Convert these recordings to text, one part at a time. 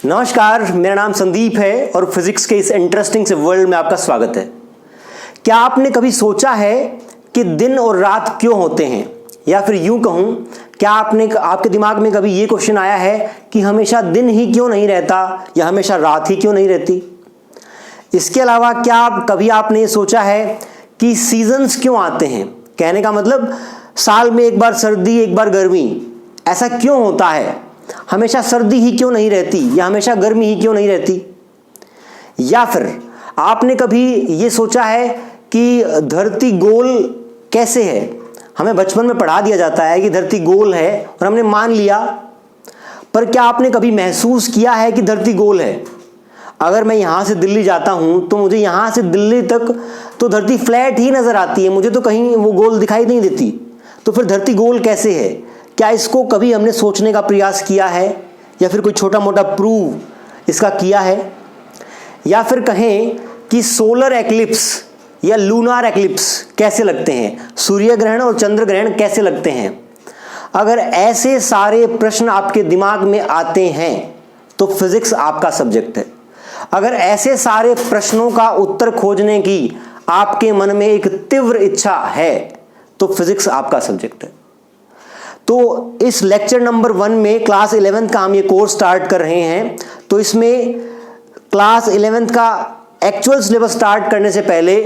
नमस्कार, मेरा नाम संदीप है और फिजिक्स के इस इंटरेस्टिंग से वर्ल्ड में आपका स्वागत है। क्या आपने कभी सोचा है कि दिन और रात क्यों होते हैं, या फिर यूं कहूं, क्या आपके दिमाग में कभी ये क्वेश्चन आया है कि हमेशा दिन ही क्यों नहीं रहता या हमेशा रात ही क्यों नहीं रहती? इसके अलावा क्या कभी आपने ये सोचा है कि सीजन्स क्यों आते हैं? कहने का मतलब साल में एक बार सर्दी एक बार गर्मी, ऐसा क्यों होता है? हमेशा सर्दी ही क्यों नहीं रहती या हमेशा गर्मी ही क्यों नहीं रहती? या फिर आपने कभी ये सोचा है कि धरती गोल कैसे है? हमें बचपन में पढ़ा दिया जाता है कि धरती गोल है और हमने मान लिया, पर क्या आपने कभी महसूस किया है कि धरती गोल है? अगर मैं यहां से दिल्ली जाता हूं तो मुझे यहां से दिल्ली तक तो धरती फ्लैट ही नजर आती है, मुझे तो कहीं वो गोल दिखाई नहीं देती। तो फिर धरती गोल कैसे है? क्या इसको कभी हमने सोचने का प्रयास किया है या फिर कोई छोटा मोटा प्रूव इसका किया है? या फिर कहें कि सोलर एक्लिप्स या लूनार एक्लिप्स कैसे लगते हैं, सूर्य ग्रहण और चंद्र ग्रहण कैसे लगते हैं? अगर ऐसे सारे प्रश्न आपके दिमाग में आते हैं तो फिजिक्स आपका सब्जेक्ट है। अगर ऐसे सारे प्रश्नों का उत्तर खोजने की आपके मन में एक तीव्र इच्छा है तो फिजिक्स आपका सब्जेक्ट है। तो इस लेक्चर नंबर 1 में क्लास 11th का हम ये कोर्स स्टार्ट कर रहे हैं। तो इसमें क्लास 11th का एक्चुअल सिलेबस स्टार्ट करने से पहले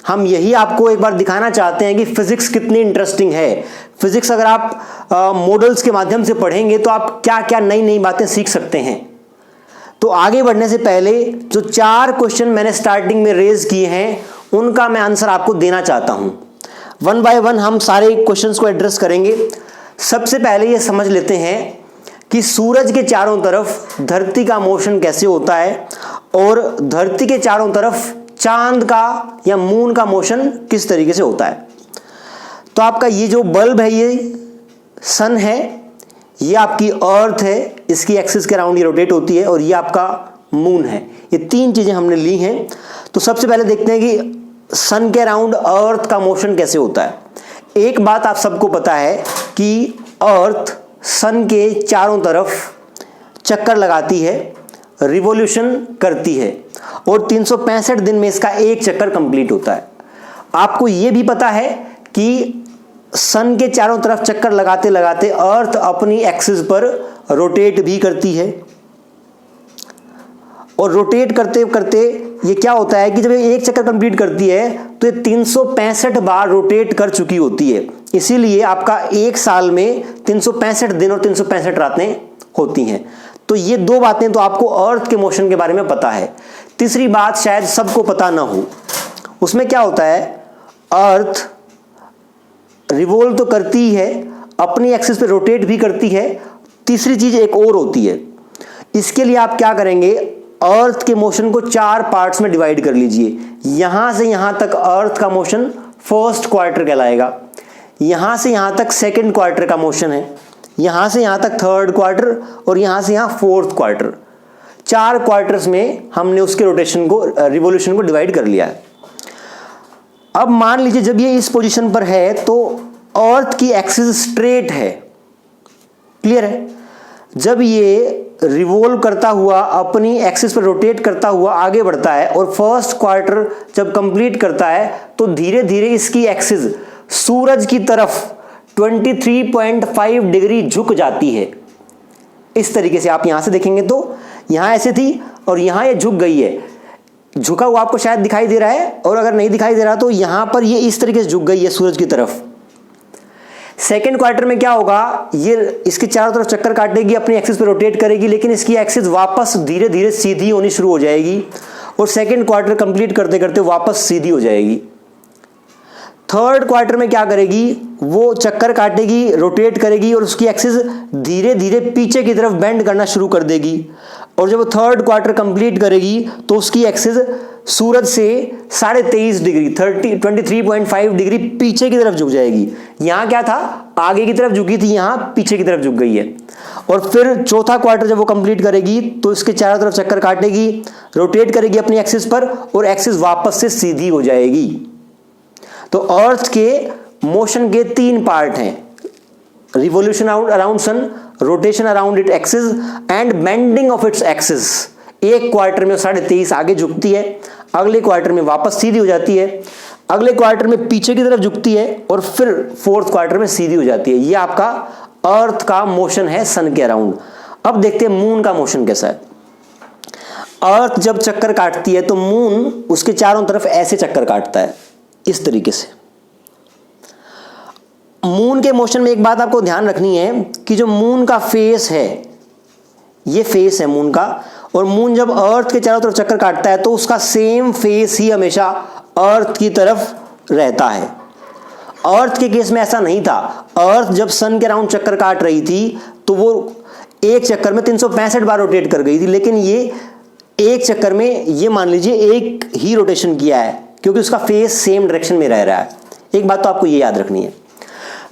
हम यही आपको एक बार दिखाना चाहते हैं कि फिजिक्स कितनी इंटरेस्टिंग है। फिजिक्स अगर आप मॉडल्स के माध्यम से पढ़ेंगे तो आप क्या क्या नई नई बातें सीख सकते हैं। तो आगे बढ़ने से पहले जो 4 क्वेश्चन मैंने स्टार्टिंग में रेज किए हैं उनका मैं आंसर आपको देना चाहता हूं। 1 बाय 1 हम सारे क्वेश्चंस को एड्रेस करेंगे। सबसे पहले ये समझ लेते हैं कि सूरज के चारों तरफ धरती का मोशन कैसे होता है और धरती के चारों तरफ चांद का या मून का मोशन किस तरीके से होता है। तो आपका ये जो बल्ब है ये सन है, ये आपकी अर्थ है, इसकी एक्सिस के अराउंड ये रोटेट होती है, और ये आपका मून है। ये 3 चीजें हमने ली हैं। तो सबसे पहले देखते हैं कि सन के अराउंड अर्थ का मोशन कैसे होता है। एक बात आप सबको पता है कि अर्थ सन के चारों तरफ चक्कर लगाती है, रिवॉल्यूशन करती है, और 365 दिन में इसका एक चक्कर कंप्लीट होता है। आपको यह भी पता है कि सन के चारों तरफ चक्कर लगाते लगाते अर्थ अपनी एक्सिस पर रोटेट भी करती है, और रोटेट करते करते ये क्या होता है कि जब ये एक चक्कर कंप्लीट करती है तो ये 365 बार रोटेट कर चुकी होती है। इसीलिए आपका एक साल में 365 दिन और 365 रातें होती हैं। तो ये 2 बातें तो आपको अर्थ के मोशन के बारे में पता है। तीसरी बात शायद सबको पता ना हो, उसमें क्या होता है, अर्थ रिवॉल्व तो करती है, अपनी एक्सिस पे रोटेट भी करती है। तीसरी चीज एक और होती है। इसके लिए आप क्या करेंगे, अर्थ के मोशन को 4 पार्ट्स में डिवाइड कर लीजिए। यहां से यहां तक अर्थ का मोशन फर्स्ट क्वार्टर कहलाएगा, यहां से यहां तक सेकंड क्वार्टर का मोशन है, यहां से यहां तक थर्ड क्वार्टर, और यहां से यहां फोर्थ क्वार्टर। 4 क्वार्टर्स में हमने उसके रोटेशन को, रिवॉल्यूशन को डिवाइड कर लिया है। अब मान लीजिए जब ये इस पोजीशन पर है तो अर्थ की एक्सिस स्ट्रेट है, क्लियर है। जब ये रिवॉल्व करता हुआ अपनी एक्सिस पर रोटेट करता हुआ आगे बढ़ता है और फर्स्ट क्वार्टर जब कंप्लीट करता है तो धीरे धीरे इसकी एक्सिस सूरज की तरफ 23.5 डिग्री झुक जाती है। इस तरीके से आप यहां से देखेंगे तो यहां ऐसे थी और यहां ये झुक गई है। झुका हुआ आपको शायद दिखाई दे रहा है, और अगर नहीं दिखाई दे रहा तो यहां पर ये इस तरीके से झुक गई है सूरज की तरफ। सेकेंड क्वार्टर में क्या होगा, ये इसके चारों तरफ चक्कर काटेगी, अपनी एक्सिस पे रोटेट करेगी, लेकिन इसकी एक्सिस वापस धीरे धीरे सीधी होनी शुरू हो जाएगी और सेकेंड क्वार्टर कंप्लीट करते करते वापस सीधी हो जाएगी। थर्ड क्वार्टर में क्या करेगी, वो चक्कर काटेगी, रोटेट करेगी, और उसकी एक्सिस धीरे धीरे पीछे की तरफ बेंड करना शुरू कर देगी, और जब वो थर्ड क्वार्टर कंप्लीट करेगी तो उसकी एक्सिस सूरज से 23.5 डिग्री 23.5 डिग्री पीछे की तरफ झुक जाएगी। यहां क्या था, आगे की तरफ झुकी थी, यहां पीछे की तरफ झुक गई है। और फिर चौथा क्वार्टर जब वो कंप्लीट करेगी तो इसके चारों तरफ चक्कर काटेगी, रोटेट करेगी अपनी एक्सिस पर, और एक्सिस वापस से सीधी हो जाएगी। तो अर्थ के मोशन के 3 पार्ट हैं, revolution around sun, rotation around it axis and bending of its axis. एक क्वार्टर में 23.5 आगे झुकती है, अगले क्वार्टर में वापस सीधी हो जाती है, अगले क्वार्टर में पीछे की तरफ झुकती है और फिर फोर्थ क्वार्टर में सीधी हो जाती है। ये आपका अर्थ का मोशन है सन के अराउंड। अब देखते हैं मून का मोशन कैसा है। अर्थ जब चक्कर काटती है तो मून उसके चारों तरफ ऐसे चक्कर काटता है, इस तरीके से। मून के मोशन में एक बात आपको ध्यान रखनी है कि जो मून का फेस है, ये फेस है मून का, और मून जब अर्थ के चारों तरफ चक्कर काटता है तो उसका सेम फेस ही हमेशा अर्थ की तरफ रहता है। अर्थ के केस में ऐसा नहीं था। अर्थ जब सन के अराउंड चक्कर काट रही थी तो वो एक चक्कर में 365 बार रोटेट कर गई थी, लेकिन ये एक चक्कर में ये मान लीजिए एक ही रोटेशन किया है, क्योंकि उसका फेस सेम डायरेक्शन में रह रहा है। एक बात तो आपको ये याद रखनी है।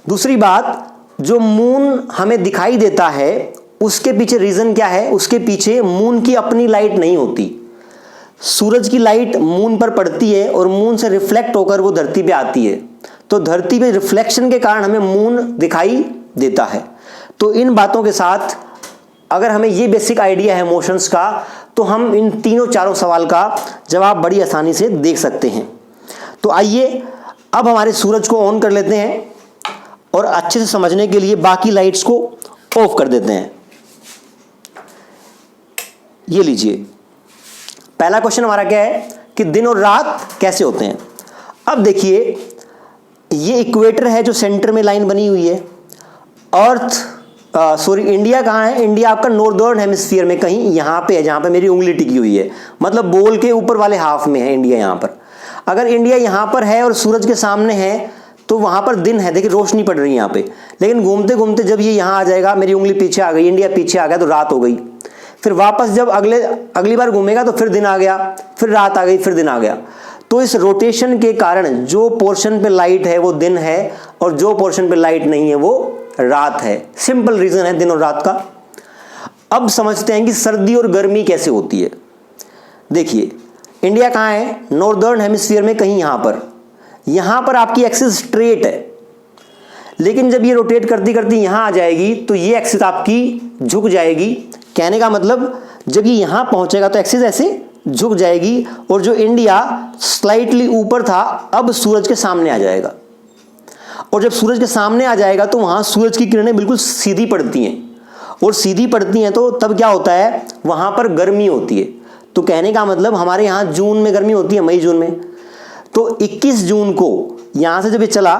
दूसरी बात, जो मून हमें दिखाई देता है उसके पीछे रीजन क्या है? उसके पीछे मून की अपनी लाइट नहीं होती। सूरज की लाइट मून पर पड़ती है और मून से रिफ्लेक्ट होकर वो धरती पे आती है, तो धरती पे रिफ्लेक्शन के कारण हमें मून दिखाई देता है। तो इन बातों के साथ अगर हमें ये बेसिक आइडिया है मोशंस का, तो हम इन तीनों चारों सवाल का जवाब बड़ी आसानी से देख सकते हैं। तो आइए अब हमारे सूरज को ऑन कर लेते हैं और अच्छे से समझने के लिए बाकी लाइट्स को ऑफ कर देते हैं। ये लीजिए, पहला क्वेश्चन हमारा क्या है कि दिन और रात कैसे होते हैं। अब देखिए, ये इक्वेटर है जो सेंटर में लाइन बनी हुई है। इंडिया कहाँ है? इंडिया आपका नॉर्दर्न हेमिस्फीयर में कहीं यहाँ पे है, जहाँ पे मेरी उंगली टिकी हुई है, मतलब बोल के ऊपर वाले हाफ में है इंडिया यहाँ पर। अगर इंडिया यहाँ पर है और सूरज के सामने है तो वहाँ पर दिन है, देखिए रोशनी पड़ रही है यहाँ पे। लेकिन घूमते घूमते जब ये यहाँ आ जाएगा, मेरी उंगली पीछे आ गई, इंडिया पीछे आ गया तो रात हो गई। फिर वापस जब अगली बार घूमेगा तो फिर दिन आ गया, फिर रात आ गई, फिर दिन आ गया। तो इस रोटेशन के कारण जो पोर्शन पे लाइट है वो दिन है और जो पोर्शन पे लाइट नहीं है वो रात है। सिंपल रीजन है दिन और रात का। अब समझते हैं कि सर्दी और गर्मी कैसे होती है। देखिए, इंडिया कहाँ है? नॉर्दर्न हेमिस्फीयर में कहीं यहाँ पर आपकी एक्सिस स्ट्रेट है, लेकिन जब ये रोटेट करती करती यहाँ आ जाएगी तो ये एक्सिस आपकी झुक जाएगी। कहने का मतलब, जब ये यहाँ पहुंचेगा तो एक्सिस ऐसे झुक जाएगी और जो इंडिया स्लाइटली ऊपर था अब सूरज के सामने आ जाएगा। और जब सूरज के सामने आ जाएगा तो वहां सूरज की किरणें बिल्कुल सीधी पड़ती हैं, और सीधी पड़ती हैं तो तब क्या होता है? वहां पर गर्मी होती है। तो कहने का मतलब, हमारे यहाँ जून में गर्मी होती है, मई जून में। तो 21 जून को यहां से जब ये चला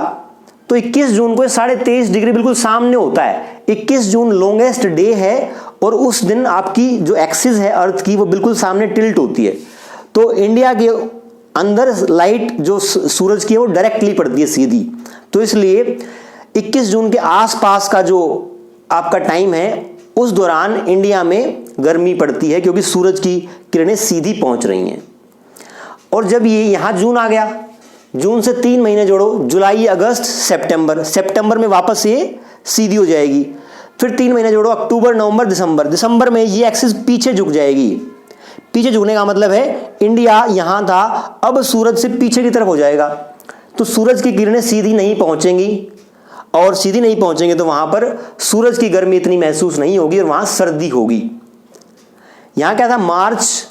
तो 21 जून को 23.5 डिग्री बिल्कुल सामने होता है। 21 जून लॉन्गेस्ट डे है और उस दिन आपकी जो एक्सिस है अर्थ की वो बिल्कुल सामने टिल्ट होती है। तो इंडिया के अंदर लाइट जो सूरज की है वो डायरेक्टली पड़ती है, सीधी। तो इसलिए 21 जून के आसपास का जो आपका टाइम है उस दौरान इंडिया में गर्मी पड़ती है, क्योंकि सूरज की किरणें सीधी पहुंच रही हैं। और जब ये यहाँ जून आ गया, जून से 3 महीने जोड़ो, जुलाई, अगस्त, सितंबर में वापस ये सीधी हो जाएगी। फिर 3 महीने जोड़ो, अक्टूबर, नवंबर, दिसंबर में ये एक्सिस पीछे झुक जाएगी। पीछे झुकने का मतलब है इंडिया यहां था, अब सूरज से पीछे की तरफ हो जाएगा, तो सूरज की किरणें सीधी नहीं पहुंचेंगी, और सीधी नहीं पहुंचेंगे तो वहां पर सूरज की गर्मी इतनी महसूस नहीं होगी और वहां सर्दी होगी। यहां क्या था? मार्च,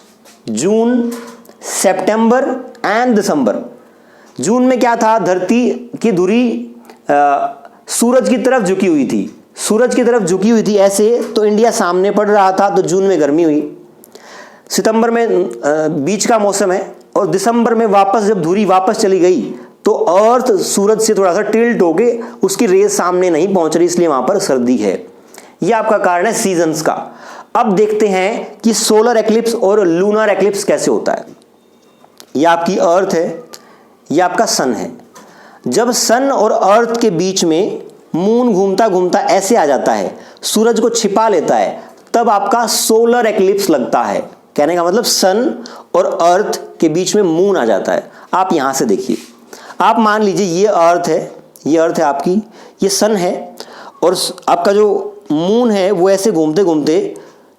जून, सितंबर एंड दिसंबर। जून में क्या था? धरती की धुरी सूरज की तरफ झुकी हुई थी, ऐसे, तो इंडिया सामने पड़ रहा था, तो जून में गर्मी हुई। सितंबर में बीच का मौसम है, और दिसंबर में वापस जब धुरी वापस चली गई तो अर्थ सूरज से थोड़ा सा टिल्ट होके उसकी रेस सामने नहीं पहुंच रही, इसलिए वहां पर सर्दी है। यह आपका कारण है सीजन्स का। अब देखते हैं कि सोलर एक्लिप्स और लूनर एक्लिप्स कैसे होता है। यह आपकी अर्थ है, यह आपका सन है। जब सन और अर्थ के बीच में मून घूमता घूमता ऐसे आ जाता है, सूरज को छिपा लेता है, तब आपका सोलर एक्लिप्स लगता है। कहने का मतलब, सन और अर्थ के बीच में मून आ जाता है। आप यहां से देखिए, आप मान लीजिए ये अर्थ है आपकी, ये सन है, और आपका जो मून है वो ऐसे घूमते घूमते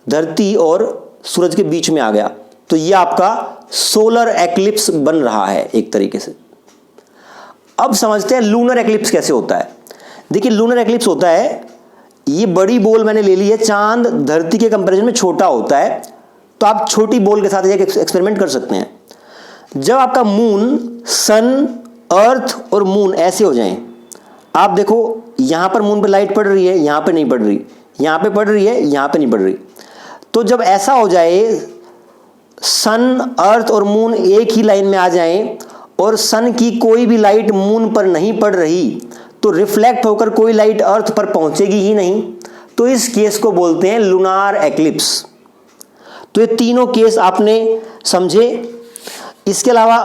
धरती और सूरज के बीच में आ गया, तो ये आपका सोलर एक्लिप्स बन रहा है एक तरीके से। अब समझते हैं लूनर एक्लिप्स कैसे होता है। देखिए, लूनर एक्लिप्स होता है, ये बड़ी बॉल मैंने ले ली है, चांद धरती के कंपैरिजन में छोटा होता है, तो आप छोटी बॉल के साथ एक एक्सपेरिमेंट कर सकते हैं। जब आपका मून, सन, अर्थ और मून ऐसे हो जाएं, आप देखो यहां पर मून पे लाइट पड़ रही है, यहां पे नहीं पड़ रही, यहां पे पड़ रही है, यहां पे नहीं पड़ रही। तो जब ऐसा हो जाए, सन, अर्थ और मून एक ही लाइन में आ जाएं और सन की कोई भी लाइट मून पर नहीं पड़ रही, तो रिफ्लेक्ट होकर कोई लाइट अर्थ पर पहुंचेगी ही नहीं, तो इस केस को बोलते हैं लूनार एक्लिप्स। तो ये तीनों केस आपने समझे। इसके अलावा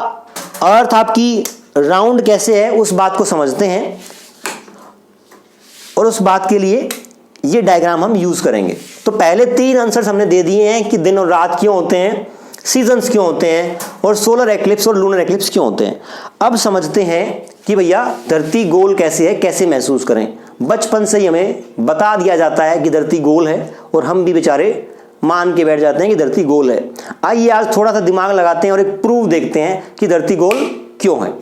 अर्थ आपकी राउंड कैसे है उस बात को समझते हैं, और उस बात के लिए ये डायग्राम हम यूज करेंगे। तो पहले 3 आंसर्स हमने दे दिए हैं कि दिन और रात क्यों होते हैं, सीजन्स क्यों होते हैं, और सोलर एक्लिप्स और लूनर एक्लिप्स क्यों होते हैं। अब समझते हैं कि भैया धरती गोल कैसे है, कैसे महसूस करें। बचपन से ही हमें बता दिया जाता है कि धरती गोल है, और हम भी बेचारे मान के बैठ जाते हैं कि धरती गोल है। आइए आज थोड़ा सा दिमाग लगाते हैं और एक प्रूफ देखते हैं कि धरती गोल क्यों है।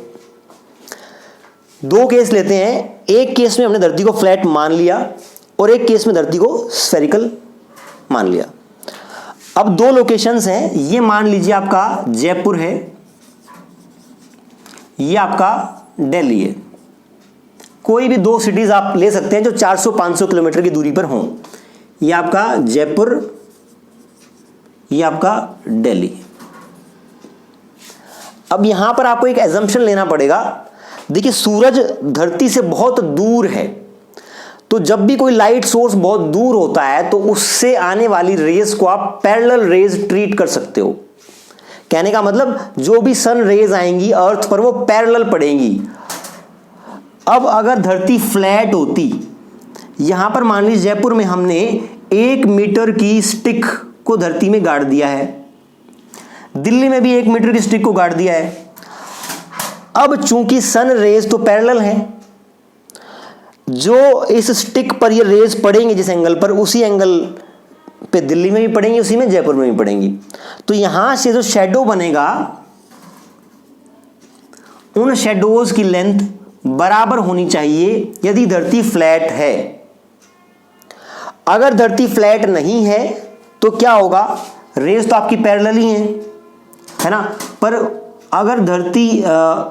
2 केस लेते हैं। एक केस में हमने धरती को फ्लैट मान लिया और एक केस में धरती को स्फेरिकल मान लिया। अब 2 लोकेशंस हैं, ये मान लीजिए आपका जयपुर है, ये आपका दिल्ली है। कोई भी 2 सिटीज आप ले सकते हैं जो 400-500 किलोमीटर की दूरी पर हों। ये आपका जयपुर, ये आपका दिल्ली। अब यहां पर आपको एक एजम्पशन लेना पड़ेगा। देखिए सूरज धरती से बहुत दूर है, तो जब भी कोई लाइट सोर्स बहुत दूर होता है तो उससे आने वाली रेज को आप पैरेलल रेज ट्रीट कर सकते हो। कहने का मतलब जो भी सन रेज आएंगी अर्थ पर वो पैरेलल पड़ेंगी। अब अगर धरती फ्लैट होती, यहां पर मान लीजिए जयपुर में हमने 1 मीटर की स्टिक को धरती में गाड़ दिया है, दिल्ली में भी 1 मीटर की स्टिक को गाड़ दिया है। अब चूंकि सन रेज तो पैरेलल हैं, जो इस स्टिक पर ये रेज पड़ेंगे जिस एंगल पर, उसी एंगल पे दिल्ली में भी पड़ेंगी, उसी में जयपुर में भी पड़ेंगी। तो यहां से जो शेडो बनेगा, उन शेडोज की लेंथ बराबर होनी चाहिए यदि धरती फ्लैट है। अगर धरती फ्लैट नहीं है तो क्या होगा, रेज तो आपकी पैरेलल ही है ना, पर अगर धरती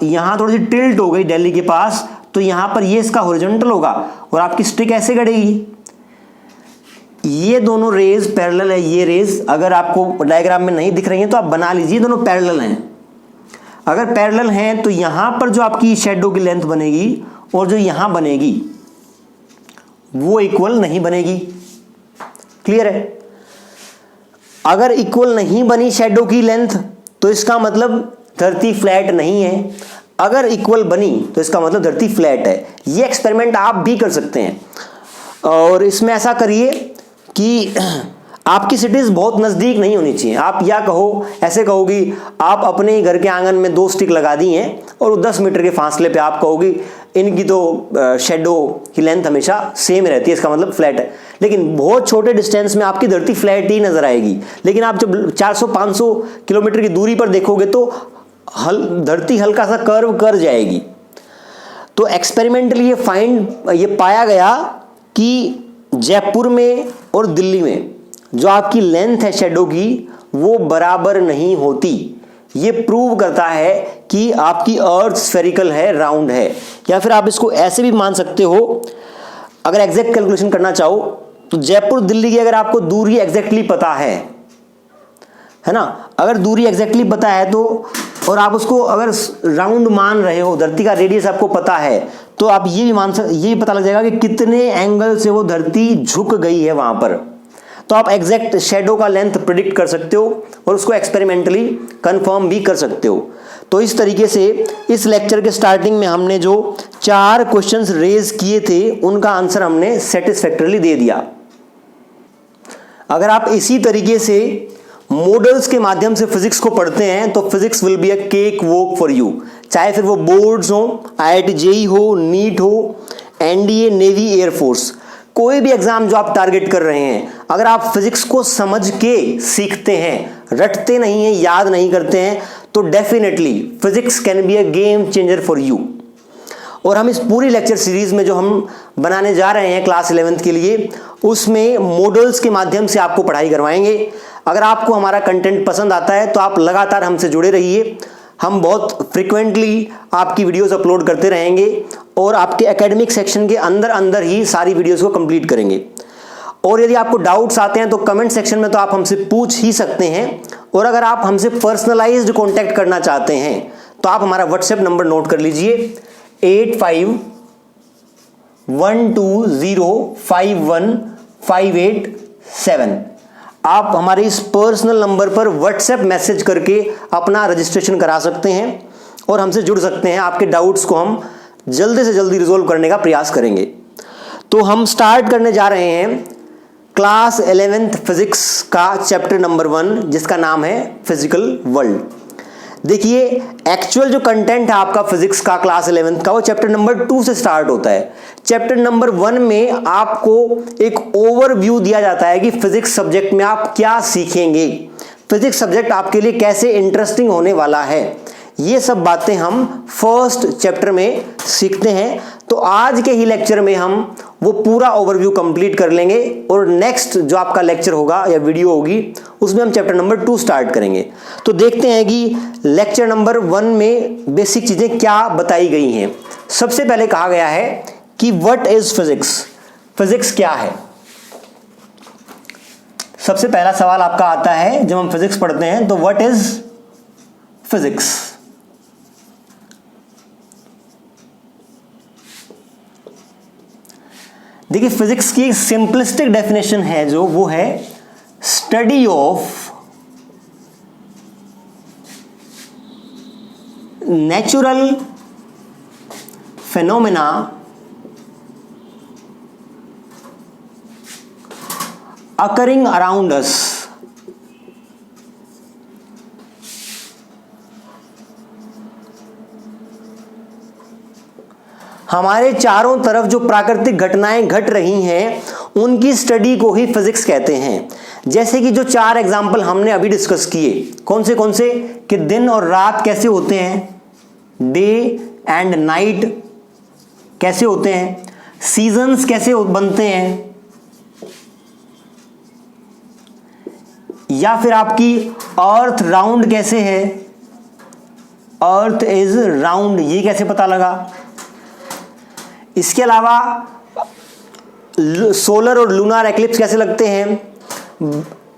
यहां थोड़ी सी टिल्ट हो गई दिल्ली के पास, तो यहां पर ये इसका हॉरिजॉन्टल होगा और आपकी स्टिक ऐसे गड़ेगी। ये दोनों रेज पैरेलल है। ये रेज अगर आपको डायग्राम में नहीं दिख रही हैं तो आप बना लीजिए, दोनों पैरेलल हैं। अगर पैरेलल हैं तो यहां पर जो आपकी शेडो की लेंथ बनेगी और जो यहां बनेगी वो इक्वल नहीं बनेगी। क्लियर है? अगर इक्वल नहीं बनी शेडो की लेंथ तो इसका मतलब धरती फ्लैट नहीं है, अगर इक्वल बनी तो इसका मतलब धरती फ्लैट है। ये एक्सपेरिमेंट आप भी कर सकते हैं, और इसमें ऐसा करिए कि आपकी सिटीज बहुत नज़दीक नहीं होनी चाहिए। आप या कहो, ऐसे कहोगी, आप अपने ही घर के आंगन में 2 स्टिक लगा दी हैं और 10 मीटर के फासले पे आप कहोगी इनकी तो शेडो की लेंथ हमेशा सेम रहती है, इसका मतलब फ्लैट है। लेकिन बहुत छोटे डिस्टेंस में आपकी धरती फ्लैट ही नजर आएगी। लेकिन आप जब 400-500 किलोमीटर की दूरी पर देखोगे तो धरती हल्का सा कर्व कर जाएगी। तो एक्सपेरिमेंटली ये पाया गया कि जयपुर में और दिल्ली में जो आपकी लेंथ है शेडो की वो बराबर नहीं होती। ये प्रूव करता है कि आपकी अर्थ स्फेरिकल है, राउंड है। या फिर आप इसको ऐसे भी मान सकते हो, अगर एग्जैक्ट कैलकुलेशन करना चाहो तो जयपुर दिल्ली की अगर आपको दूरी एग्जैक्टली पता है ना, अगर दूरी एग्जैक्टली पता है तो, और आप उसको अगर राउंड मान रहे हो, धरती का रेडियस आपको पता है, तो आप ये भी पता लग जाएगा कि कितने एंगल से वो धरती झुक गई है वहां पर। तो आप एग्जैक्ट शेडो का लेंथ प्रिडिक्ट कर सकते हो और उसको एक्सपेरिमेंटली कंफर्म भी कर सकते हो। तो इस तरीके से इस लेक्चर के स्टार्टिंग में हमने जो 4 क्वेश्चंस रेज किए थे उनका आंसर हमने सेटिस्फैक्टरली दे दिया। अगर आप इसी तरीके से मॉडल्स के माध्यम से फिजिक्स को पढ़ते हैं तो physics will be a cake walk for you. चाहे फिर वो बोर्ड्स हो, IIT JEE हो, नीट हो, NDA, नेवी, एयरफोर्स, कोई भी एग्जाम जो आप टारगेट कर रहे हैं, अगर आप फिजिक्स को समझ के सीखते हैं, रटते नहीं हैं, याद नहीं करते हैं, तो definitely physics can be a game changer for you. और हम इस पूरी लेक्चर सीरीज में जो हम बनाने जा रहे हैं क्लास 11th के लिए, उसमें मॉडल्स के माध्यम से आपको पढ़ाई करवाएंगे। अगर आपको हमारा कंटेंट पसंद आता है तो आप लगातार हमसे जुड़े रहिए। हम बहुत फ्रिक्वेंटली आपकी वीडियोस अपलोड करते रहेंगे और आपके एकेडमिक सेक्शन के अंदर अंदर ही सारी वीडियोस को कंप्लीट करेंगे। और यदि आपको डाउट्स आते हैं तो कमेंट सेक्शन में तो आप हमसे पूछ ही सकते हैं। और अगर आप हमसे पर्सनलाइज्ड कांटेक्ट करना चाहते हैं तो आप हमारा व्हाट्सएप नंबर नोट कर लीजिए 8512051587। आप हमारे इस पर्सनल नंबर पर व्हाट्सएप मैसेज करके अपना रजिस्ट्रेशन करा सकते हैं और हमसे जुड़ सकते हैं। आपके डाउट्स को हम जल्दी से जल्दी रिजोल्व करने का प्रयास करेंगे। तो हम स्टार्ट करने जा रहे हैं क्लास 11th फिजिक्स का चैप्टर नंबर 1, जिसका नाम है फिजिकल वर्ल्ड। देखिए, एक्चुअल जो कंटेंट है आपका फिजिक्स का क्लास 11th का, वो चैप्टर नंबर 2 से स्टार्ट होता है। चैप्टर नंबर 1 में आपको एक ओवरव्यू दिया जाता है कि फिजिक्स सब्जेक्ट में आप क्या सीखेंगे, फिजिक्स सब्जेक्ट आपके लिए कैसे इंटरेस्टिंग होने वाला है। ये सब बातें हम फर्स्ट चैप्टर में सीखते हैं। तो आज के ही लेक्चर में हम वो पूरा ओवरव्यू कंप्लीट कर लेंगे और नेक्स्ट जो आपका लेक्चर होगा या वीडियो होगी उसमें हम चैप्टर नंबर 2 स्टार्ट करेंगे। तो देखते हैं कि लेक्चर नंबर 1 में बेसिक चीजें क्या बताई गई हैं। सबसे पहले कहा गया है कि व्हाट इज फिजिक्स, फिजिक्स क्या है। सबसे पहला सवाल आपका आता है जब हम फिजिक्स पढ़ते हैं तो व्हाट इज फिजिक्स। देखिए, फिजिक्स की सिंपलिस्टिक डेफिनेशन है जो वो है study of natural phenomena occurring around us. हमारे चारों तरफ जो प्राकृतिक घटनाएं घट रही हैं उनकी स्टडी को ही फिजिक्स कहते हैं। जैसे कि जो 4 एग्जाम्पल हमने अभी डिस्कस किए, कौन से कि दिन और रात कैसे होते हैं, डे एंड नाइट कैसे होते हैं, सीजन्स कैसे बनते हैं, या फिर आपकी अर्थ राउंड कैसे है, अर्थ इज राउंड, ये कैसे पता लगा। इसके अलावा सोलर और लूनार एक्लिप्स कैसे लगते हैं,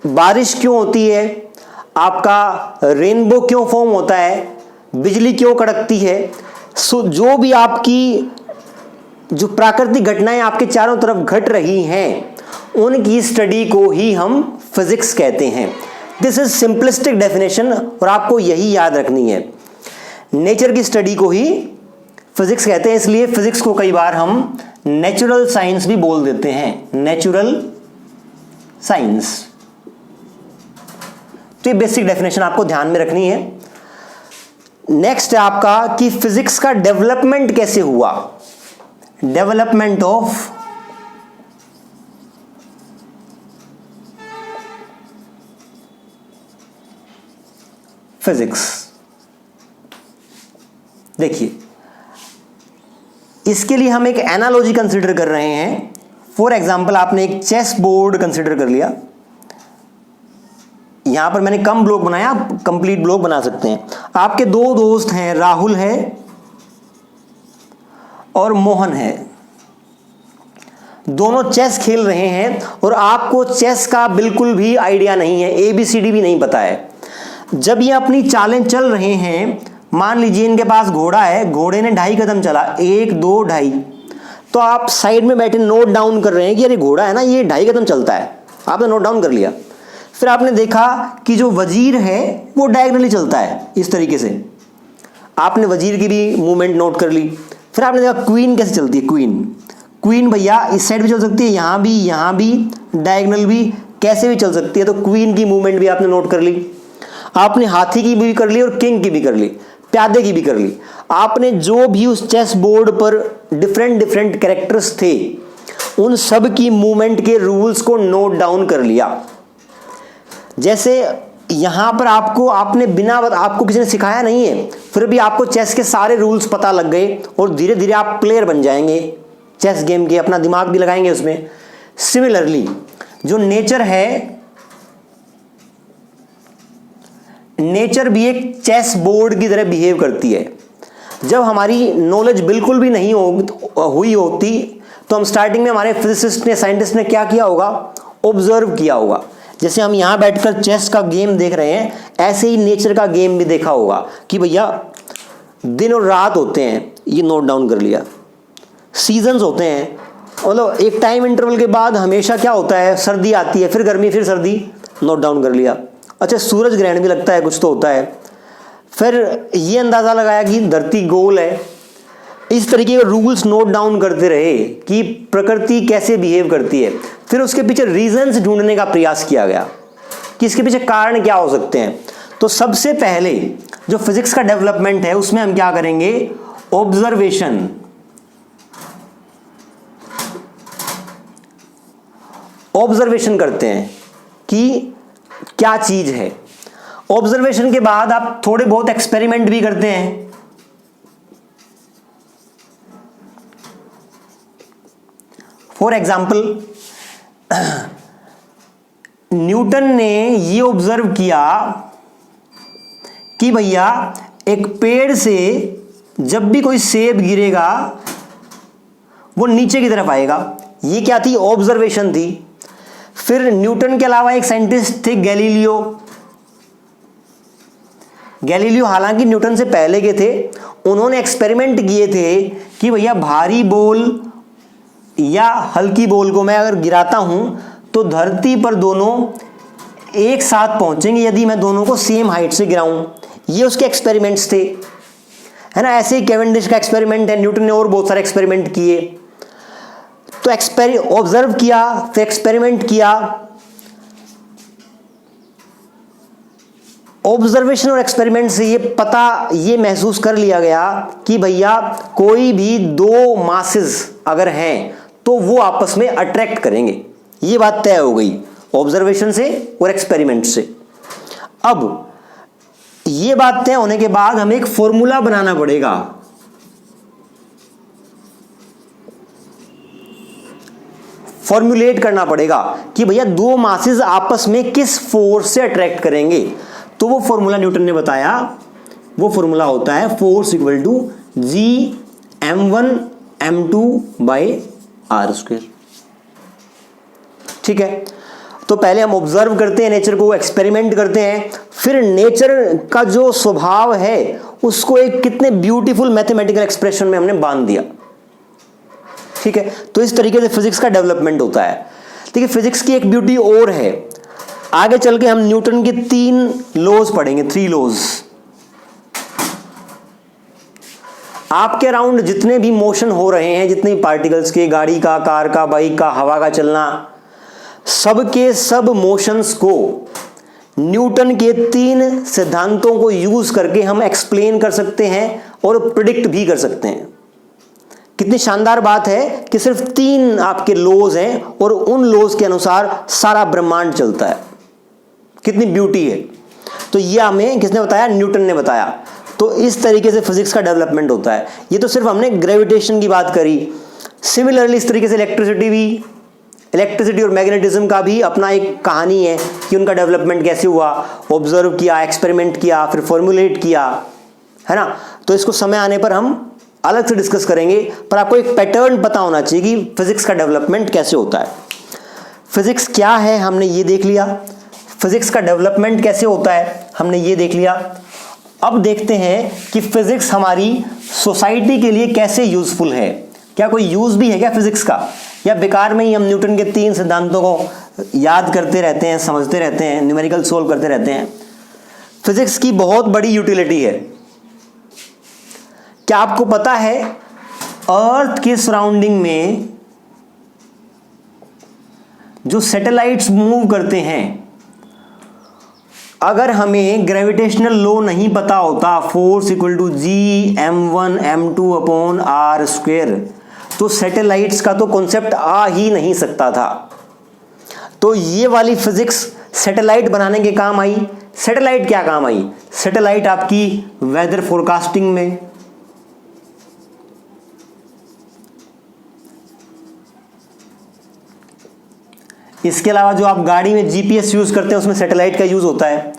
बारिश क्यों होती है, आपका रेनबो क्यों फॉर्म होता है, बिजली क्यों कड़कती है। जो भी आपकी जो प्राकृतिक घटनाएं आपके चारों तरफ घट रही हैं उनकी स्टडी को ही हम फिजिक्स कहते हैं। दिस इज सिंपलिस्टिक डेफिनेशन और आपको यही याद रखनी है। नेचर की स्टडी को ही फिजिक्स कहते हैं, इसलिए फिजिक्स को कई बार हम नेचुरल साइंस भी बोल देते हैं, नेचुरल साइंस। तो ये बेसिक डेफिनेशन आपको ध्यान में रखनी है। नेक्स्ट है आपका कि फिजिक्स का डेवलपमेंट कैसे हुआ, डेवलपमेंट ऑफ फिजिक्स। देखिए, इसके लिए हम एक एनालॉजी कंसीडर कर रहे हैं। फॉर एग्जाम्पल, आपने एक चेस बोर्ड कंसीडर कर लिया। यहां पर मैंने कम ब्लॉक बनाया, आप कंप्लीट ब्लॉक बना सकते हैं। आपके 2 दोस्त हैं, राहुल है और मोहन है। दोनों चेस खेल रहे हैं और आपको चेस का बिल्कुल भी आइडिया नहीं है, ABCD भी नहीं पता है। जब ये अपनी चालें चल रहे हैं, मान लीजिए इनके पास घोड़ा है, घोड़े ने 2.5 कदम चला, 1 2 2.5, तो आप साइड में बैठे नोट डाउन कर रहे हैं कि अरे घोड़ा है ना, ये 2.5 कदम चलता है, आपने नोट डाउन कर लिया। फिर आपने देखा कि जो वजीर है वो डायगोनली चलता है, इस तरीके से आपने वजीर की भी मूवमेंट नोट कर ली। फिर आपने देखा क्वीन कैसे चलती है, क्वीन भैया इस साइड भी चल सकती है, यहाँ भी डायगोनल भी, कैसे भी चल सकती है, तो क्वीन की मूवमेंट भी आपने नोट कर ली। आपने हाथी की भी कर ली और किंग की भी कर ली, प्यादे की भी कर ली। आपने जो भी उस चेस बोर्ड पर डिफरेंट कैरेक्टर्स थे उन सब की मूवमेंट के रूल्स को नोट डाउन कर लिया। जैसे यहां पर आपको किसी ने सिखाया नहीं है, फिर भी आपको चेस के सारे रूल्स पता लग गए और धीरे धीरे आप प्लेयर बन जाएंगे चेस गेम के, अपना दिमाग भी लगाएंगे उसमें। सिमिलरली जो नेचर है, नेचर भी एक चेस बोर्ड की तरह बिहेव करती है। जब हमारी नॉलेज बिल्कुल भी नहीं हुई होती तो हम स्टार्टिंग में हमारे फिजिसिस्ट ने, साइंटिस्ट ने क्या किया होगा, ऑब्जर्व किया होगा। जैसे हम यहाँ बैठकर चेस का गेम देख रहे हैं, ऐसे ही नेचर का गेम भी देखा होगा कि भैया दिन और रात होते हैं, ये नोट डाउन कर लिया। सीजन्स होते हैं, मतलब एक टाइम इंटरवल के बाद हमेशा क्या होता है, सर्दी आती है, फिर गर्मी, फिर सर्दी, नोट डाउन कर लिया। अच्छा, सूरज ग्रहण भी लगता है, कुछ तो होता है। फिर ये अंदाज़ा लगाया कि धरती गोल है। इस तरीके के रूल्स नोट डाउन करते रहे कि प्रकृति कैसे बिहेव करती है। फिर उसके पीछे रीजंस ढूंढने का प्रयास किया गया कि इसके पीछे कारण क्या हो सकते हैं। तो सबसे पहले जो फिजिक्स का डेवलपमेंट है उसमें हम क्या करेंगे, ऑब्जर्वेशन। ऑब्जर्वेशन करते हैं कि क्या चीज है। ऑब्जर्वेशन के बाद आप थोड़े बहुत एक्सपेरिमेंट भी करते हैं। फॉर एग्जाम्पल, न्यूटन ने ये ऑब्जर्व किया कि भैया एक पेड़ से जब भी कोई सेब गिरेगा वो नीचे की तरफ आएगा। ये क्या थी, ऑब्जर्वेशन थी। फिर न्यूटन के अलावा एक साइंटिस्ट थे, गैलीलियो। गैलीलियो हालांकि न्यूटन से पहले के थे। उन्होंने एक्सपेरिमेंट किए थे कि भैया भारी बॉल या हल्की बॉल को मैं अगर गिराता हूं तो धरती पर दोनों एक साथ पहुंचेंगे यदि मैं दोनों को सेम हाइट से गिराऊं। ये उसके एक्सपेरिमेंट्स थे, है ना। ऐसे ही कैवेंडिश का एक्सपेरिमेंट है। न्यूटन ने और बहुत सारे एक्सपेरिमेंट किए। तो ऑब्जर्व किया, फिर एक्सपेरिमेंट किया। ऑब्जर्वेशन और एक्सपेरिमेंट से ये महसूस कर लिया गया कि भैया कोई भी दो मासेस अगर हैं तो वो आपस में अट्रैक्ट करेंगे। ये बात तय हो गई ऑब्जर्वेशन से और एक्सपेरिमेंट से। अब ये बात तय होने के बाद हमें एक फॉर्मूला बनाना पड़ेगा। फॉर्मुलेट करना पड़ेगा कि भैया दो मासेस आपस में किस फोर्स से अट्रैक्ट करेंगे। तो वो फॉर्मूला न्यूटन ने बताया। वो फॉर्मूला होता है force equal to G m1m2/r²। ठीक है, तो पहले हम ऑब्जर्व करते हैं नेचर को, एक्सपेरिमेंट करते हैं, फिर नेचर का जो स्वभाव है उसको एक कितने ब्यूटीफुल मैथमेटिकल एक्सप्रेशन में हमने बांध दिया। ठीक है, तो इस तरीके से फिजिक्स का डेवलपमेंट होता है। देखिए, फिजिक्स की एक ब्यूटी और है। आगे चल के हम न्यूटन के 3 लॉज पढ़ेंगे, 3 लॉज। आपके अराउंड जितने भी मोशन हो रहे हैं, जितने पार्टिकल्स के, गाड़ी का, कार का, बाइक का, हवा का चलना, सबके सब मोशंस को न्यूटन के 3 सिद्धांतों को यूज करके हम एक्सप्लेन कर सकते हैं और प्रिडिक्ट भी कर सकते हैं। कितनी शानदार बात है कि सिर्फ 3 आपके लॉज हैं और उन लॉज के अनुसार सारा ब्रह्मांड चलता है। कितनी ब्यूटी है। तो ये हमें किसने बताया, न्यूटन ने बताया। तो इस तरीके से फिजिक्स का डेवलपमेंट होता है। ये तो सिर्फ हमने ग्रेविटेशन की बात करी। सिमिलरली इस तरीके से इलेक्ट्रिसिटी और मैग्नेटिज्म का भी अपना एक कहानी है कि उनका डेवलपमेंट कैसे हुआ। ऑब्जर्व किया, एक्सपेरिमेंट किया, फिर फॉर्मुलेट किया, है ना। तो इसको समय आने पर हम अलग से डिस्कस करेंगे, पर आपको एक पैटर्न पता होना चाहिए कि फिजिक्स का डेवलपमेंट कैसे होता है। फिजिक्स क्या है हमने ये देख लिया, फिजिक्स का डेवलपमेंट कैसे होता है हमने ये देख लिया। अब देखते हैं कि फिजिक्स हमारी सोसाइटी के लिए कैसे यूजफुल है। क्या कोई यूज भी है क्या फिजिक्स का, या बेकार में ही हम न्यूटन के 3 सिद्धांतों को याद करते रहते हैं, समझते रहते हैं, न्यूमेरिकल सोल्व करते रहते हैं। फिजिक्स की बहुत बड़ी यूटिलिटी है। क्या आपको पता है अर्थ के सराउंडिंग में जो सैटेलाइट्स मूव करते हैं, अगर हमें ग्रेविटेशनल लॉ नहीं पता होता, फोर्स इक्वल टू Gm1m2/r², तो सैटेलाइट्स का तो कॉन्सेप्ट आ ही नहीं सकता था। तो ये वाली फिजिक्स सैटेलाइट बनाने के काम आई, सैटेलाइट क्या काम आई? सैटेलाइट आपकी वेदर फोरकास्टिंग में, इसके अलावा जो आप गाड़ी में जीपीएस यूज करते हैं उसमें सैटेलाइट का यूज होता है।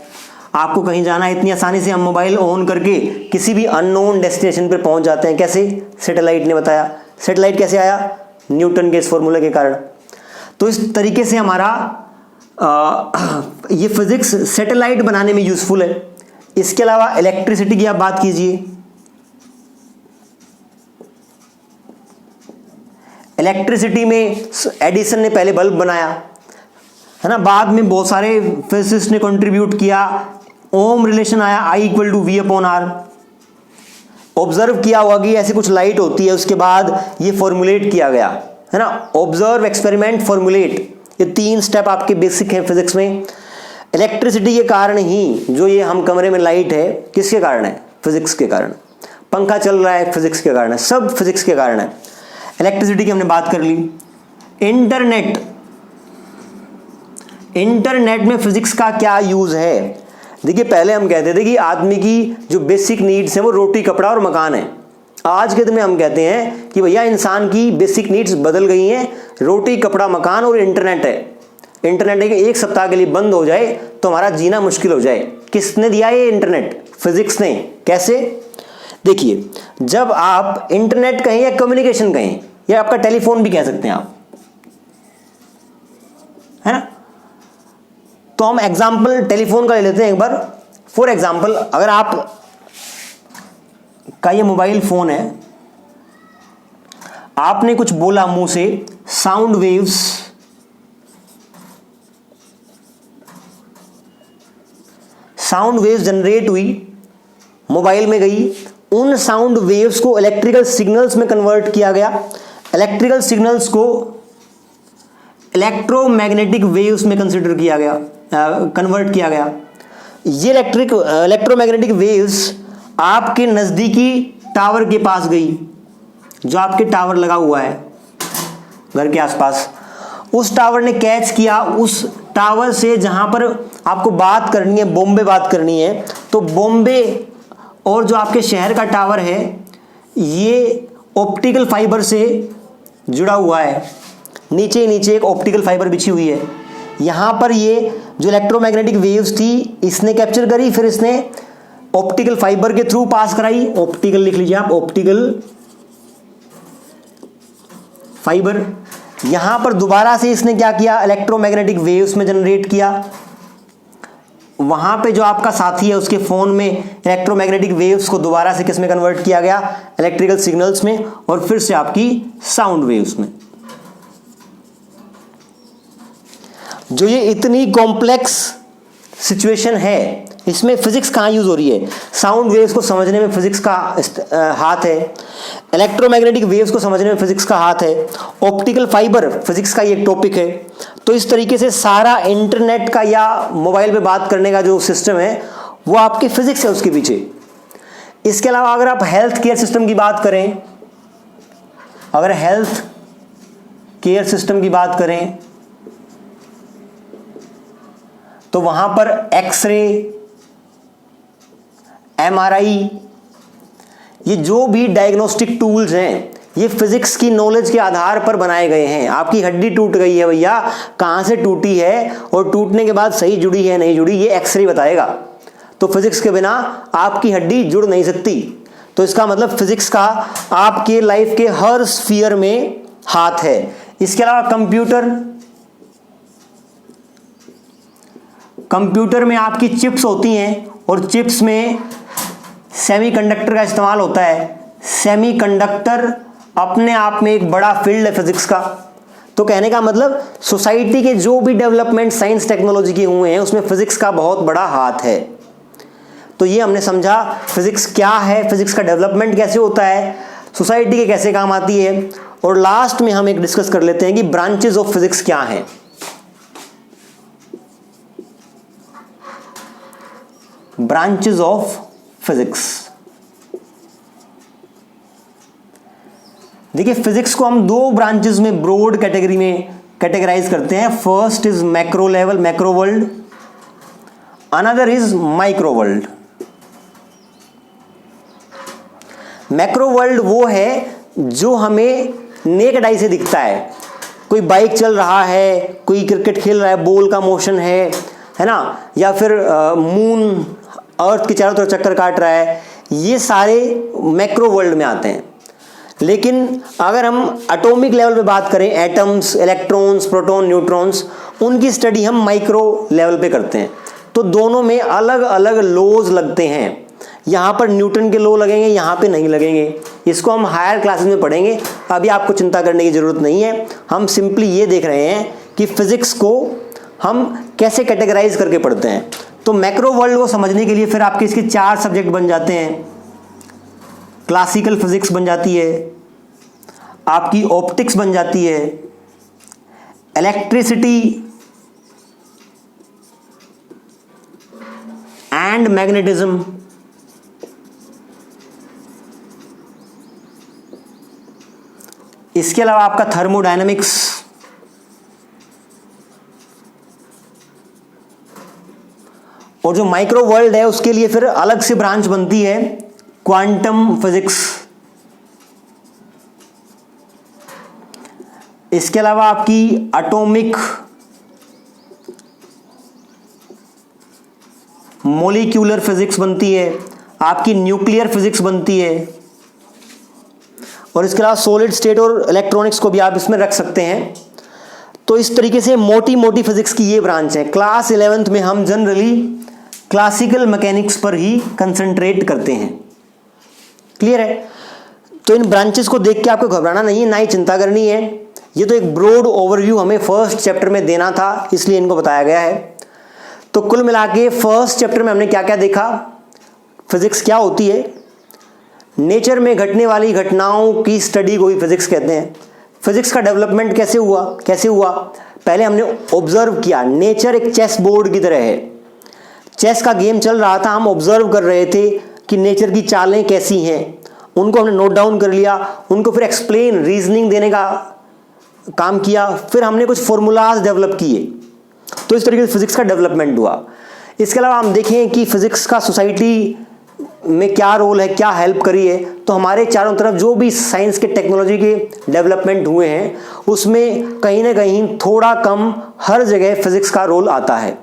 आपको कहीं जाना है, इतनी आसानी से हम मोबाइल ऑन करके किसी भी अननोन डेस्टिनेशन पर पहुंच जाते हैं। कैसे? सैटेलाइट ने बताया। सैटेलाइट कैसे आया? न्यूटन के इस फॉर्मूले के कारण। तो इस तरीके से हमारा ये फिजिक्स सैटेलाइट बनाने में यूजफुल है। इसके अलावा इलेक्ट्रिसिटी की आप बात कीजिए। इलेक्ट्रिसिटी में एडिसन ने पहले बल्ब बनाया, है ना, बाद में बहुत सारे फिजिसिस्ट ने कंट्रीब्यूट किया। ओम रिलेशन आया, I=V/R। ऑब्जर्व किया होगा कि ऐसी कुछ लाइट होती है, उसके बाद ये फॉर्मुलेट किया गया, है ना, ऑब्जर्व, एक्सपेरिमेंट, फॉर्मुलेट। ये 3 स्टेप आपके बेसिक हैं फिजिक्स में। इलेक्ट्रिसिटी के कारण ही जो ये हम कमरे में लाइट है, किसके कारण है? फिजिक्स के कारण। पंखा चल रहा है, फिजिक्स के कारण है। सब फिजिक्स के कारण है। इलेक्ट्रिसिटी की हमने बात कर ली। इंटरनेट में फिजिक्स का क्या यूज है? देखिए, पहले हम कहते थे कि आदमी की जो बेसिक नीड्स हैं वो रोटी, कपड़ा और मकान है। आज के दिन में हम कहते हैं कि भैया इंसान की बेसिक नीड्स बदल गई हैं, रोटी, कपड़ा, मकान और इंटरनेट है। इंटरनेट है कि 1 सप्ताह के लिए बंद हो जाए तो हमारा जीना मुश्किल हो जाए। किसने दिया ये इंटरनेट? फिजिक्स ने। कैसे? देखिए, जब आप इंटरनेट कहें या कम्युनिकेशन कहें या आपका टेलीफोन भी कह सकते हैं आप, है ना, तो हम एग्जाम्पल टेलीफोन का ले लेते हैं एक बार। फॉर एग्जाम्पल, अगर आप का ये मोबाइल फोन है, आपने कुछ बोला मुंह से, साउंड वेव्स जनरेट हुई, मोबाइल में गई। उन साउंड वेव्स को इलेक्ट्रिकल सिग्नल्स में कन्वर्ट किया गया। इलेक्ट्रिकल सिग्नल्स को इलेक्ट्रोमैग्नेटिक वेव्स में कन्वर्ट किया गया। ये इलेक्ट्रोमैग्नेटिक वेव्स आपके नजदीकी टावर के पास गई, जो आपके टावर लगा हुआ है घर के आसपास। उस टावर ने कैच किया, उस टावर से जहां पर आपको बात करनी है, बॉम्बे बात करनी है, तो बॉम्बे और जो आपके शहर का टावर है ये ऑप्टिकल फाइबर से जुड़ा हुआ है। नीचे एक ऑप्टिकल फाइबर बिछी हुई है। यहां पर ये जो इलेक्ट्रोमैग्नेटिक वेव्स थी इसने कैप्चर करी, फिर इसने ऑप्टिकल फाइबर के थ्रू पास कराई। ऑप्टिकल लिख लीजिए आप, ऑप्टिकल फाइबर। यहां पर दोबारा से इसने क्या किया? इलेक्ट्रोमैग्नेटिक वेव्स में जनरेट किया। वहां पे जो आपका साथी है उसके फोन में इलेक्ट्रोमैग्नेटिक वेव्स को दोबारा से किस में कन्वर्ट किया गया? इलेक्ट्रिकल सिग्नल्स में, और फिर से आपकी साउंड वेव्स में। जो ये इतनी कॉम्प्लेक्स सिचुएशन है, इसमें फिजिक्स कहाँ यूज हो रही है? साउंड वेव्स को समझने में फिजिक्स का हाथ है, इलेक्ट्रोमैग्नेटिक वेव्स को समझने में फिजिक्स का हाथ है, ऑप्टिकल फाइबर फिजिक्स का एक टॉपिक है। तो इस तरीके से सारा इंटरनेट का या मोबाइल पे बात करने का जो सिस्टम है वो आपकी फिजिक्स है उसके पीछे। इसके अलावा अगर आप हेल्थ केयर सिस्टम की बात करें, अगर हेल्थ केयर सिस्टम की बात करें तो वहां पर एक्सरे, एमआरआई, ये जो भी डायग्नोस्टिक टूल्स हैं ये फिजिक्स की नॉलेज के आधार पर बनाए गए हैं। आपकी हड्डी टूट गई है भैया, कहां से टूटी है और टूटने के बाद सही जुड़ी है नहीं जुड़ी, ये एक्सरे बताएगा। तो फिजिक्स के बिना आपकी हड्डी जुड़ नहीं सकती। तो इसका मतलब फिजिक्स का आपके लाइफ के हर स्फीयर में हाथ है। इसके अलावा कंप्यूटर में आपकी चिप्स होती हैं और चिप्स में सेमीकंडक्टर का इस्तेमाल होता है। सेमीकंडक्टर अपने आप में एक बड़ा फील्ड है फिजिक्स का। तो कहने का मतलब सोसाइटी के जो भी डेवलपमेंट साइंस टेक्नोलॉजी के हुए हैं उसमें फिजिक्स का बहुत बड़ा हाथ है। तो ये हमने समझा फिजिक्स क्या है, फिजिक्स का डेवलपमेंट कैसे होता है, सोसाइटी के कैसे काम आती है, और लास्ट में हम एक डिस्कस कर लेते हैं कि ब्रांचेस ऑफ फिजिक्स क्या हैं। Branches of physics. देखिए, फिजिक्स को हम 2 ब्रांचेस में ब्रॉड कैटेगरी में कैटेगराइज करते हैं। First is macro level, macro world. Another is micro world. Macro world वो है जो हमें नेकेड आई से दिखता है। कोई बाइक चल रहा है, कोई क्रिकेट खेल रहा है, बॉल का मोशन है ना, या फिर मून अर्थ के चारों तरफ चक्कर काट रहा है, ये सारे मैक्रो वर्ल्ड में आते हैं। लेकिन अगर हम एटॉमिक लेवल पे बात करें, एटम्स, इलेक्ट्रॉन्स, प्रोटॉन, न्यूट्रॉन्स, उनकी स्टडी हम माइक्रो लेवल पे करते हैं। तो दोनों में अलग अलग लॉज लगते हैं। यहाँ पर न्यूटन के लॉ लगेंगे, यहाँ पे नहीं लगेंगे। इसको हम हायर क्लासेस में पढ़ेंगे, अभी आपको चिंता करने की ज़रूरत नहीं है। हम सिंपली ये देख रहे हैं कि फिजिक्स को हम कैसे कैटेगराइज करके पढ़ते हैं। तो मैक्रो वर्ल्ड को समझने के लिए फिर आपके इसके 4 सब्जेक्ट बन जाते हैं। क्लासिकल फिजिक्स बन जाती है, आपकी ऑप्टिक्स बन जाती है, इलेक्ट्रिसिटी एंड मैग्नेटिज्म, इसके अलावा आपका थर्मोडायनामिक्स, और जो माइक्रो वर्ल्ड है उसके लिए फिर अलग से ब्रांच बनती है क्वांटम फिजिक्स। इसके अलावा आपकी एटॉमिक, मॉलिक्यूलर फिजिक्स बनती है, आपकी न्यूक्लियर फिजिक्स बनती है, और इसके अलावा सॉलिड स्टेट और इलेक्ट्रॉनिक्स को भी आप इसमें रख सकते हैं। तो इस तरीके से मोटी मोटी फिजिक्स की ये ब्रांच है। क्लास 11th में हम जनरली क्लासिकल मैकेनिक्स पर ही कंसंट्रेट करते हैं। क्लियर है? तो इन ब्रांचेस को देख के आपको घबराना नहीं है, ना ही चिंता करनी है। ये तो एक ब्रॉड ओवरव्यू हमें फर्स्ट चैप्टर में देना था, इसलिए इनको बताया गया है। तो कुल मिला के फर्स्ट चैप्टर में हमने क्या क्या देखा, फिजिक्स क्या होती है, नेचर में घटने वाली घटनाओं की स्टडी को भी फिजिक्स कहते हैं। फिजिक्स का डेवलपमेंट कैसे हुआ, पहले हमने ऑब्जर्व किया। नेचर एक चेस बोर्ड की तरह है, चेस का गेम चल रहा था, हम ऑब्जर्व कर रहे थे कि नेचर की चालें कैसी हैं, उनको हमने नोट डाउन कर लिया, उनको फिर एक्सप्लेन, रीजनिंग देने का काम किया, फिर हमने कुछ फॉर्मूलाज डेवलप किए। तो इस तरीके से फिजिक्स का डेवलपमेंट हुआ। इसके अलावा हम देखें कि फिजिक्स का सोसाइटी में क्या रोल है, क्या हेल्प करी है। तो हमारे चारों तरफ जो भी साइंस के, टेक्नोलॉजी के डेवलपमेंट हुए हैं, उसमें कहीं ना कहीं थोड़ा कम हर जगह फिजिक्स का रोल आता है।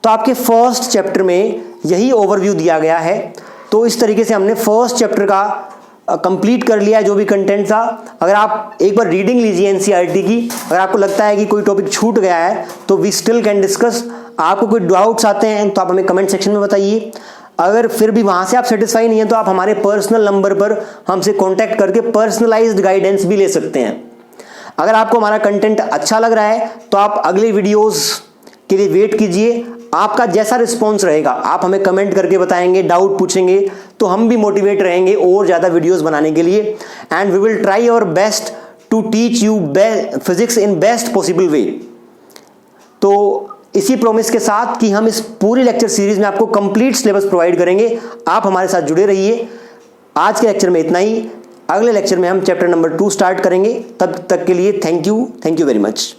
तो आपके फर्स्ट चैप्टर में यही ओवरव्यू दिया गया है। तो इस तरीके से हमने फर्स्ट चैप्टर का कंप्लीट कर लिया है, जो भी कंटेंट था। अगर आप एक बार रीडिंग लीजिए एनसीईआरटी की, अगर आपको लगता है कि कोई टॉपिक छूट गया है तो वी स्टिल कैन डिस्कस। आपको कोई डाउट्स आते हैं तो आप हमें कमेंट सेक्शन में बताइए। अगर फिर भी वहां से आप सेटिस्फाई नहीं है तो आप हमारे पर्सनल नंबर पर हमसे कांटेक्ट करके पर्सनलाइज्ड गाइडेंस भी ले सकते हैं। अगर आपको हमारा कंटेंट अच्छा लग रहा है तो आप अगले वीडियोस के लिए वेट कीजिए। आपका जैसा रिस्पॉन्स रहेगा, आप हमें कमेंट करके बताएंगे, डाउट पूछेंगे, तो हम भी मोटिवेट रहेंगे और ज़्यादा वीडियोस बनाने के लिए। And we will try our best to teach you physics in best possible way. तो इसी प्रॉमिस के साथ कि हम इस पूरी लेक्चर सीरीज में आपको कंप्लीट सिलेबस प्रोवाइड करेंगे, आप हमारे साथ जुड़े रहिए। आज के लेक्चर में इतना ही। अगले लेक्चर में हम चैप्टर नंबर 2 स्टार्ट करेंगे। तब तक के लिए थैंक यू वेरी मच।